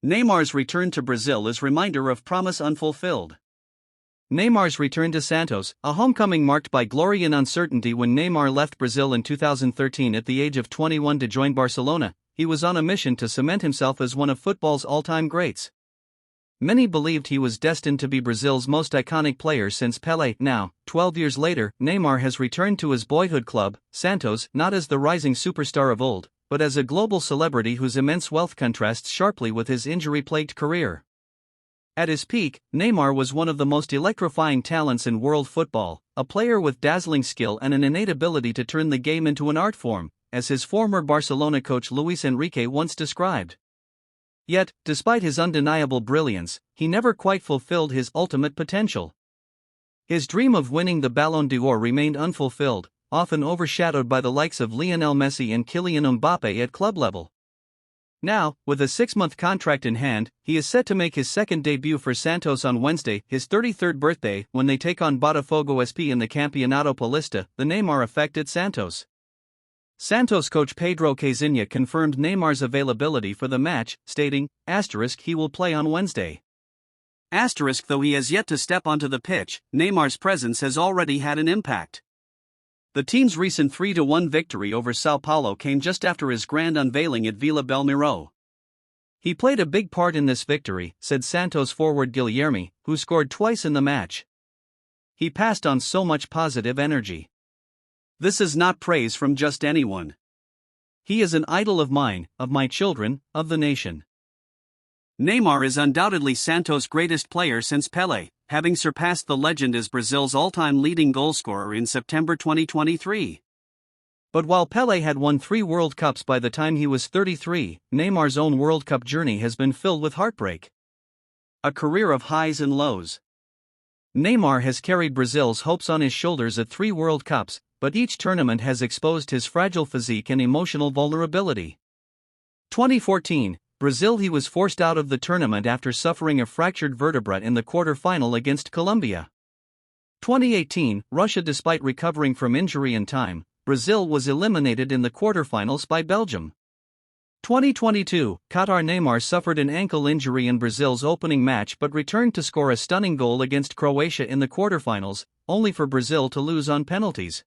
Neymar's return to Brazil is reminder of promise unfulfilled. Neymar's return to Santos, a homecoming marked by glory and uncertainty. When Neymar left Brazil in 2013 at the age of 21 to join Barcelona, he was on a mission to cement himself as one of football's all-time greats. Many believed he was destined to be Brazil's most iconic player since Pelé. Now, 12 years later, Neymar has returned to his boyhood club, Santos, not as the rising superstar of old, but as a global celebrity whose immense wealth contrasts sharply with his injury-plagued career. At his peak, Neymar was one of the most electrifying talents in world football, a player with dazzling skill and an innate ability to turn the game into an art form, as his former Barcelona coach Luis Enrique once described. Yet, despite his undeniable brilliance, he never quite fulfilled his ultimate potential. His dream of winning the Ballon d'Or remained unfulfilled, often overshadowed by the likes of Lionel Messi and Kylian Mbappé at club level. Now, with a 6-month contract in hand, he is set to make his second debut for Santos on Wednesday, his 33rd birthday, when they take on Botafogo SP in the Campeonato Paulista, the Neymar effect at Santos. Santos coach Pedro Caixinha confirmed Neymar's availability for the match, stating, "he will play on Wednesday." Though he has yet to step onto the pitch, Neymar's presence has already had an impact. The team's recent 3-1 victory over Sao Paulo came just after his grand unveiling at Vila Belmiro. He played a big part in this victory, said Santos forward Guilherme, who scored twice in the match. He passed on so much positive energy. This is not praise from just anyone. He is an idol of mine, of my children, of the nation. Neymar is undoubtedly Santos' greatest player since Pelé, having surpassed the legend as Brazil's all-time leading goalscorer in September 2023. But while Pelé had won 3 World Cups by the time he was 33, Neymar's own World Cup journey has been filled with heartbreak. A career of highs and lows. Neymar has carried Brazil's hopes on his shoulders at 3 World Cups, but each tournament has exposed his fragile physique and emotional vulnerability. 2014, Brazil. He was forced out of the tournament after suffering a fractured vertebra in the quarter-final against Colombia. 2018, Russia. Despite recovering from injury in time, Brazil was eliminated in the quarter-finals by Belgium. 2022, Qatar. Neymar suffered an ankle injury in Brazil's opening match but returned to score a stunning goal against Croatia in the quarter-finals, only for Brazil to lose on penalties.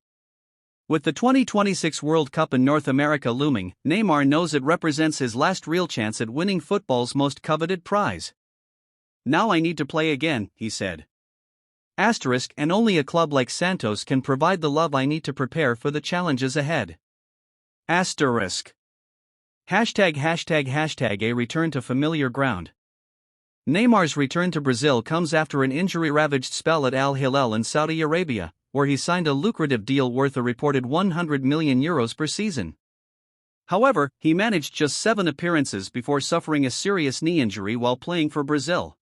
With the 2026 World Cup in North America looming, Neymar knows it represents his last real chance at winning football's most coveted prize. "Now I need to play again," he said. And only a club like Santos can provide the love I need to prepare for the challenges ahead. *## A return to familiar ground. Neymar's return to Brazil comes after an injury-ravaged spell at Al Hilal in Saudi Arabia, where he signed a lucrative deal worth a reported €100 million per season. However, he managed just 7 appearances before suffering a serious knee injury while playing for Brazil.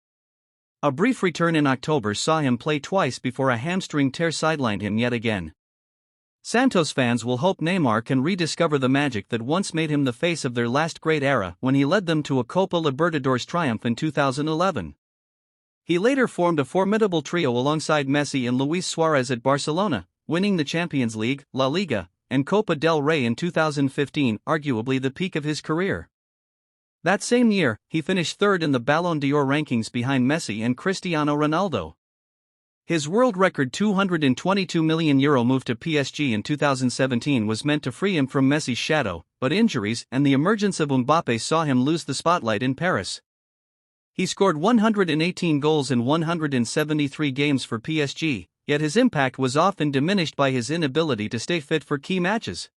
A brief return in October saw him play twice before a hamstring tear sidelined him yet again. Santos fans will hope Neymar can rediscover the magic that once made him the face of their last great era when he led them to a Copa Libertadores triumph in 2011. He later formed a formidable trio alongside Messi and Luis Suarez at Barcelona, winning the Champions League, La Liga, and Copa del Rey in 2015, arguably the peak of his career. That same year, he finished 3rd in the Ballon d'Or rankings behind Messi and Cristiano Ronaldo. His world record €222 million move to PSG in 2017 was meant to free him from Messi's shadow, but injuries and the emergence of Mbappé saw him lose the spotlight in Paris. He scored 118 goals in 173 games for PSG, yet his impact was often diminished by his inability to stay fit for key matches.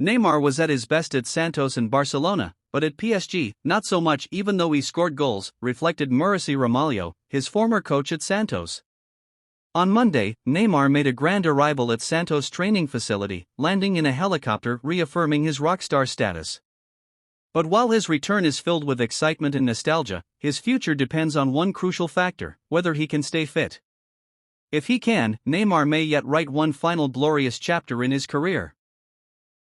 Neymar was at his best at Santos and Barcelona, but at PSG, not so much, even though he scored goals, reflected Mauricio Ramalho, his former coach at Santos. On Monday, Neymar made a grand arrival at Santos' training facility, landing in a helicopter, reaffirming his rockstar status. But while his return is filled with excitement and nostalgia, his future depends on one crucial factor: whether he can stay fit. If he can, Neymar may yet write one final glorious chapter in his career.